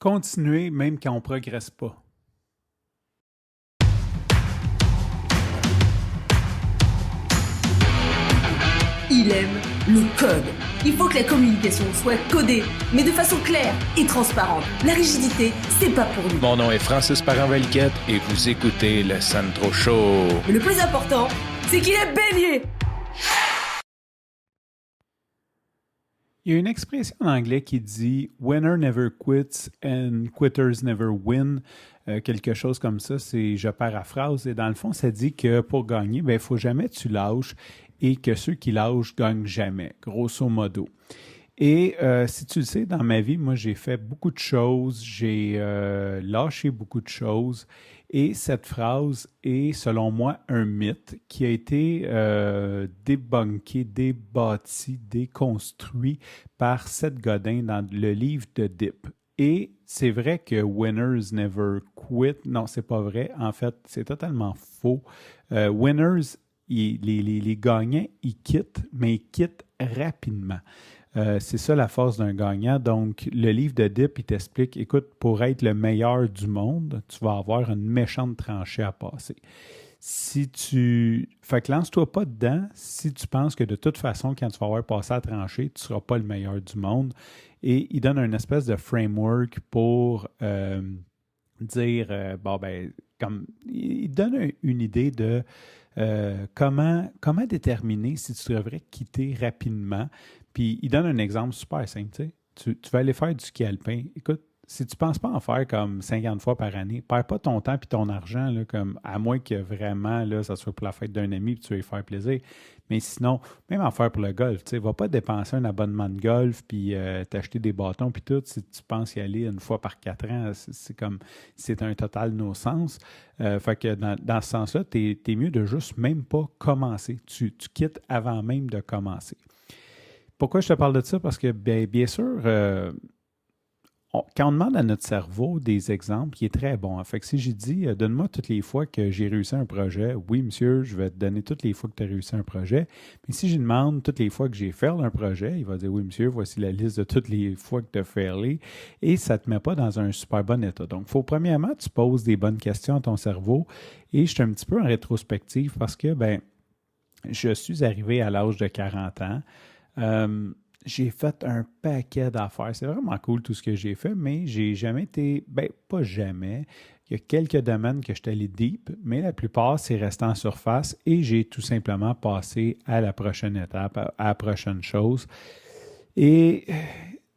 Continuer même quand on ne progresse pas. Il aime le code. Il faut que la communication soit codée, mais de façon claire et transparente. La rigidité, c'est pas pour nous. Mon nom est Francis Parent-Valquette et vous écoutez le Sandro Show. Mais le plus important, c'est qu'il est bélier. Il y a une expression en anglais qui dit « Winner never quits and quitters never win ». Quelque chose comme ça, je paraphrase. Et dans le fond, ça dit que pour gagner, il ne faut jamais que tu lâches et que ceux qui lâchent gagnent jamais, grosso modo. Et si tu le sais, dans ma vie, moi, j'ai fait beaucoup de choses, j'ai lâché beaucoup de choses. Et cette phrase est, selon moi, un mythe qui a été débunké, débâti, déconstruit par Seth Godin dans le livre de Dip. Et c'est vrai que winners never quit. Non, c'est pas vrai. En fait, c'est totalement faux. Winners, les gagnants, ils quittent, mais ils quittent rapidement. C'est ça la force d'un gagnant. Donc, le livre de Dip, il t'explique, écoute, pour être le meilleur du monde, tu vas avoir une méchante tranchée à passer. Fait que lance-toi pas dedans si tu penses que de toute façon, quand tu vas avoir passé à la tranchée, tu ne seras pas le meilleur du monde. Et il donne une espèce de framework pour dire, il donne une idée de comment déterminer si tu devrais quitter rapidement. Puis il donne un exemple super simple. Tu vas aller faire du ski alpin. Écoute, si tu ne penses pas en faire comme 50 fois par année, perds pas ton temps et ton argent, là, comme, à moins que vraiment là, ça soit pour la fête d'un ami et tu veux lui faire plaisir. Mais sinon, même en faire pour le golf, tu ne vas pas dépenser un abonnement de golf puis t'acheter des bâtons puis tout si tu penses y aller une fois par 4 ans. C'est un total no-sens. Fait que dans ce sens-là, t'es mieux de juste même pas commencer. Tu quittes avant même de commencer. Pourquoi je te parle de ça? Parce que, bien sûr, quand on demande à notre cerveau des exemples, il est très bon. Fait que si j'ai dit, donne-moi toutes les fois que j'ai réussi un projet, oui, monsieur, je vais te donner toutes les fois que tu as réussi un projet. Mais si je demande toutes les fois que j'ai fait un projet, il va dire, oui, monsieur, voici la liste de toutes les fois que tu as failé. Et ça ne te met pas dans un super bon état. Donc, premièrement, tu poses des bonnes questions à ton cerveau. Et je suis un petit peu en rétrospective parce que, je suis arrivé à l'âge de 40 ans. J'ai fait un paquet d'affaires. C'est vraiment cool tout ce que j'ai fait, mais j'ai jamais été, pas jamais. Il y a quelques domaines que je suis allé deep, mais la plupart, c'est resté en surface et j'ai tout simplement passé à la prochaine étape, à la prochaine chose. Et, tu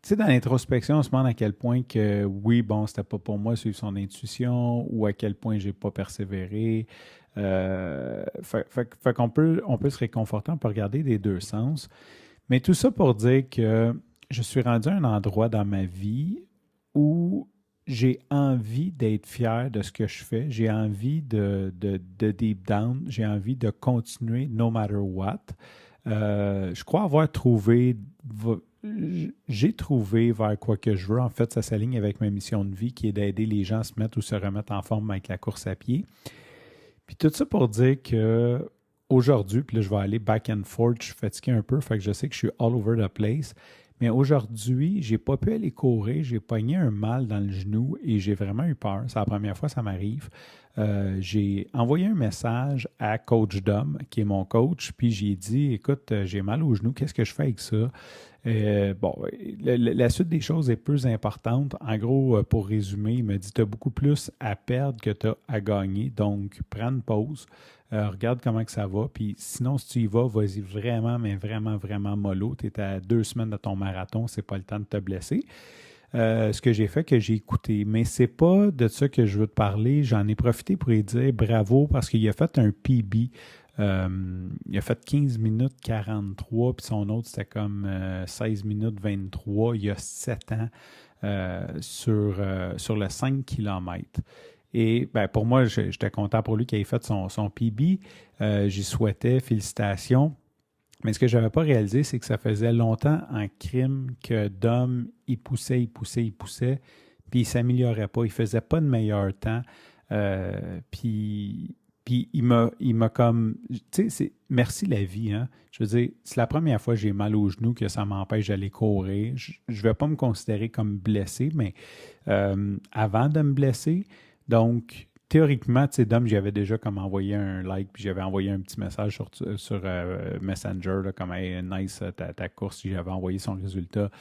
sais, dans l'introspection, on se demande à quel point que, oui, c'était pas pour moi suivre son intuition ou à quel point j'ai pas persévéré. Fait qu'on peut se réconforter, on peut regarder des deux sens. Mais tout ça pour dire que je suis rendu à un endroit dans ma vie où j'ai envie d'être fier de ce que je fais. J'ai envie de deep down. J'ai envie de continuer no matter what. Je crois avoir trouvé... J'ai trouvé vers quoi que je veux. En fait, ça s'aligne avec ma mission de vie qui est d'aider les gens à se mettre ou se remettre en forme avec la course à pied. Puis tout ça pour dire que aujourd'hui, puis là, je vais aller back and forth, je suis fatigué un peu, fait que je sais que je suis all over the place. Mais aujourd'hui, j'ai pas pu aller courir, j'ai pogné un mal dans le genou et j'ai vraiment eu peur. C'est la première fois que ça m'arrive. J'ai envoyé un message à Coach Dom, qui est mon coach, puis j'ai dit, écoute, j'ai mal au genou, qu'est-ce que je fais avec ça? La suite des choses est plus importante. En gros, pour résumer, il m'a dit, tu as beaucoup plus à perdre que tu as à gagner, donc prends une pause. Regarde comment que ça va. Puis sinon, si tu y vas, vas-y vraiment, mais vraiment, vraiment mollo. Tu es à 2 semaines de ton marathon, c'est pas le temps de te blesser. Ce que j'ai fait, que j'ai écouté. Mais c'est pas de ça que je veux te parler. J'en ai profité pour lui dire bravo parce qu'il a fait un PB. Il a fait 15 minutes 43, puis son autre, c'était comme 16 minutes 23 il y a 7 ans sur le 5 km. Et pour moi, j'étais content pour lui qu'il ait fait son PB. J'y souhaitais, félicitations. Mais ce que je n'avais pas réalisé, c'est que ça faisait longtemps en crime que Dom, il poussait, puis il ne s'améliorait pas. Il ne faisait pas de meilleur temps. Puis Puis il m'a comme, tu sais, merci la vie, hein. Je veux dire, c'est la première fois que j'ai mal aux genoux que ça m'empêche d'aller courir. Je ne vais pas me considérer comme blessé, mais avant de me blesser, donc théoriquement, tu sais, Dom, j'avais déjà comme envoyé un like, puis j'avais envoyé un petit message sur Messenger, là, comme hey, nice ta course, j'avais envoyé son résultat.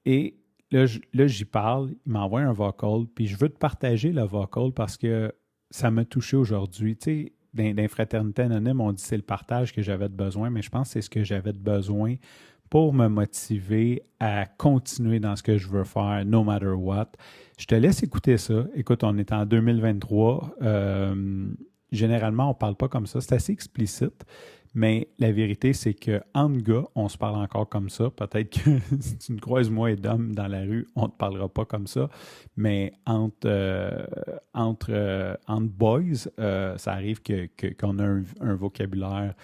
Et là, j'y parle, il m'envoie un vocal, puis je veux te partager le vocal parce que ça m'a touché aujourd'hui. Tu sais, dans Fraternité Anonyme, on dit que c'est le partage que j'avais de besoin, mais je pense que c'est ce que j'avais de besoin pour me motiver à continuer dans ce que je veux faire, no matter what. Je te laisse écouter ça. Écoute, on est en 2023. Généralement, on ne parle pas comme ça. C'est assez explicite. Mais la vérité, c'est qu'entre gars, on se parle encore comme ça. Peut-être que si tu me croises moi et Dom dans la rue, on ne te parlera pas comme ça. Mais entre boys, ça arrive qu'on a un vocabulaire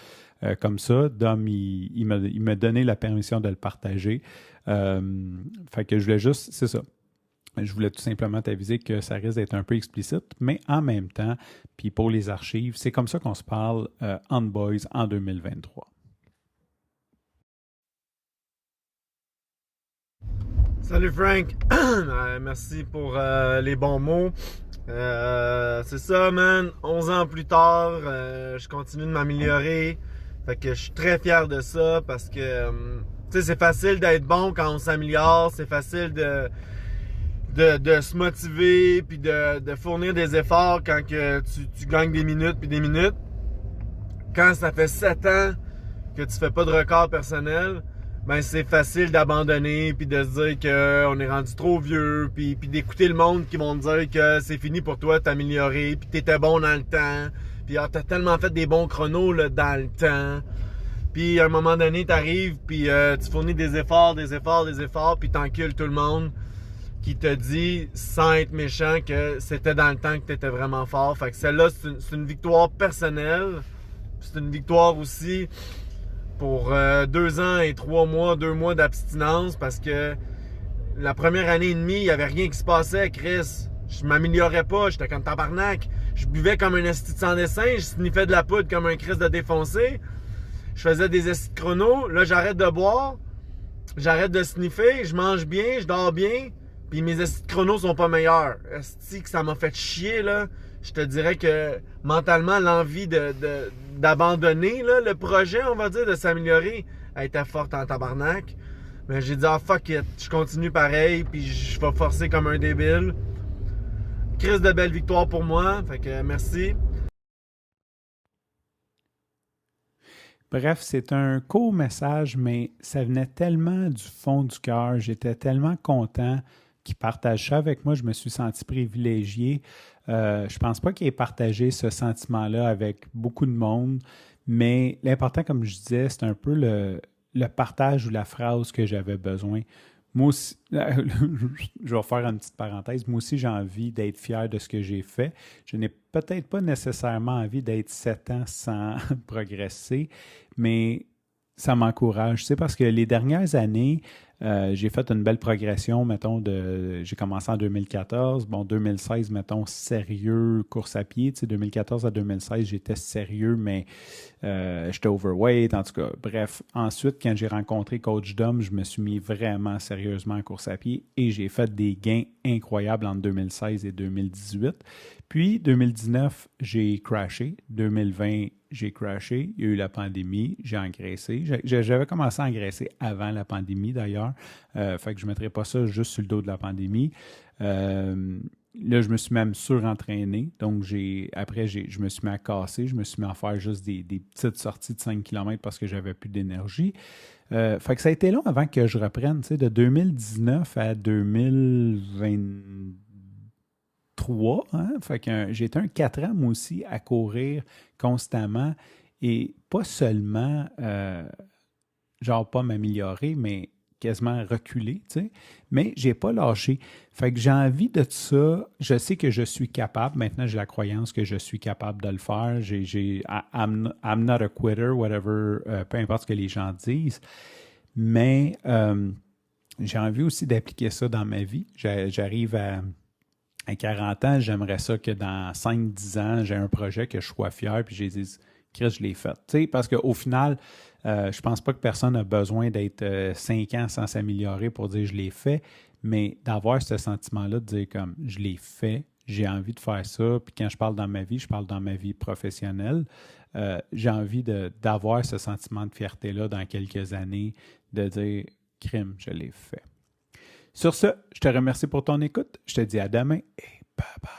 comme ça. Dom, il m'a donné la permission de le partager. Fait que je voulais juste, c'est ça. Je voulais tout simplement t'aviser que ça risque d'être un peu explicite, mais en même temps, puis pour les archives, c'est comme ça qu'on se parle on Boys en 2023. Salut Frank, merci pour les bons mots. C'est ça, man. 11 ans plus tard, je continue de m'améliorer. Fait que je suis très fier de ça parce que, tu sais, c'est facile d'être bon quand on s'améliore. C'est facile de se motiver puis de fournir des efforts quand que tu gagnes des minutes puis des minutes. Quand ça fait 7 ans que tu fais pas de record personnel, ben c'est facile d'abandonner puis de se dire qu'on est rendu trop vieux puis d'écouter le monde qui vont te dire que c'est fini pour toi de t'améliorer puis t'étais bon dans le temps puis t'as tellement fait des bons chronos là, dans le temps. Puis à un moment donné, t'arrives puis tu fournis des efforts puis t'encules tout le monde qui te dit, sans être méchant, que c'était dans le temps que tu étais vraiment fort. Fait que celle-là, c'est une victoire personnelle. C'est une victoire aussi pour 2 ans et 3 mois, 2 mois d'abstinence parce que la première année et demie, il n'y avait rien qui se passait, Chris. Je m'améliorais pas, j'étais comme tabarnak. Je buvais comme un esti de sans dessin, je sniffais de la poudre comme un Chris de défoncé. Je faisais des estis de chrono. Là, j'arrête de boire, j'arrête de sniffer, je mange bien, je dors bien. Puis mes estis de chronos sont pas meilleurs. Esti que ça m'a fait chier, là. Je te dirais que mentalement, l'envie d'abandonner là, le projet, on va dire, de s'améliorer, elle était forte en tabarnak. Mais j'ai dit, ah fuck it, je continue pareil, puis je vais forcer comme un débile. Crise de belle victoire pour moi, fait que merci. Bref, c'est un court message, mais ça venait tellement du fond du cœur. J'étais tellement content qu'il partage ça avec moi. Je me suis senti privilégié. Je pense pas qu'il ait partagé ce sentiment-là avec beaucoup de monde, mais l'important, comme je disais, c'est un peu le partage ou la phrase que j'avais besoin. Moi aussi, je vais faire une petite parenthèse, moi aussi j'ai envie d'être fier de ce que j'ai fait. Je n'ai peut-être pas nécessairement envie d'être 7 ans sans progresser, mais ça m'encourage. C'est parce que les dernières années, j'ai fait une belle progression, mettons, j'ai commencé en 2014. Bon, 2016, mettons, sérieux, course à pied. Tu sais, 2014 à 2016, j'étais sérieux, mais j'étais overweight, en tout cas. Bref, ensuite, quand j'ai rencontré Coach Dom, je me suis mis vraiment sérieusement en course à pied et j'ai fait des gains incroyables entre 2016 et 2018. Puis, 2019, j'ai crashé. 2020, j'ai crashé. Il y a eu la pandémie. J'ai engraissé. J'avais commencé à engraisser avant la pandémie, d'ailleurs. Fait que je ne mettrais pas ça juste sur le dos de la pandémie. Là, je me suis même surentraîné. Donc, je me suis mis à casser. Je me suis mis à faire juste des petites sorties de 5 km parce que j'avais plus d'énergie. Fait que ça a été long avant que je reprenne. Tu sais, de 2019 à 2023. Hein? Fait que j'ai été un 4 ans, moi aussi, à courir constamment et pas seulement, genre pas m'améliorer, mais quasiment reculer, tu sais. Mais j'ai pas lâché. Fait que j'ai envie de ça. Je sais que je suis capable. Maintenant, j'ai la croyance que je suis capable de le faire. I'm not a quitter, whatever, peu importe ce que les gens disent. Mais j'ai envie aussi d'appliquer ça dans ma vie. J'arrive à à 40 ans, j'aimerais ça que dans 5-10 ans, j'ai un projet que je sois fier, puis j'ai dit, Chris, je l'ai fait. Tu sais, parce qu'au final, je pense pas que personne a besoin d'être 5 ans sans s'améliorer pour dire je l'ai fait, mais d'avoir ce sentiment-là de dire comme je l'ai fait, j'ai envie de faire ça, puis quand je parle dans ma vie, je parle dans ma vie professionnelle. J'ai envie d'avoir ce sentiment de fierté-là dans quelques années, de dire crime, je l'ai fait. Sur ce, je te remercie pour ton écoute. Je te dis à demain et bye bye.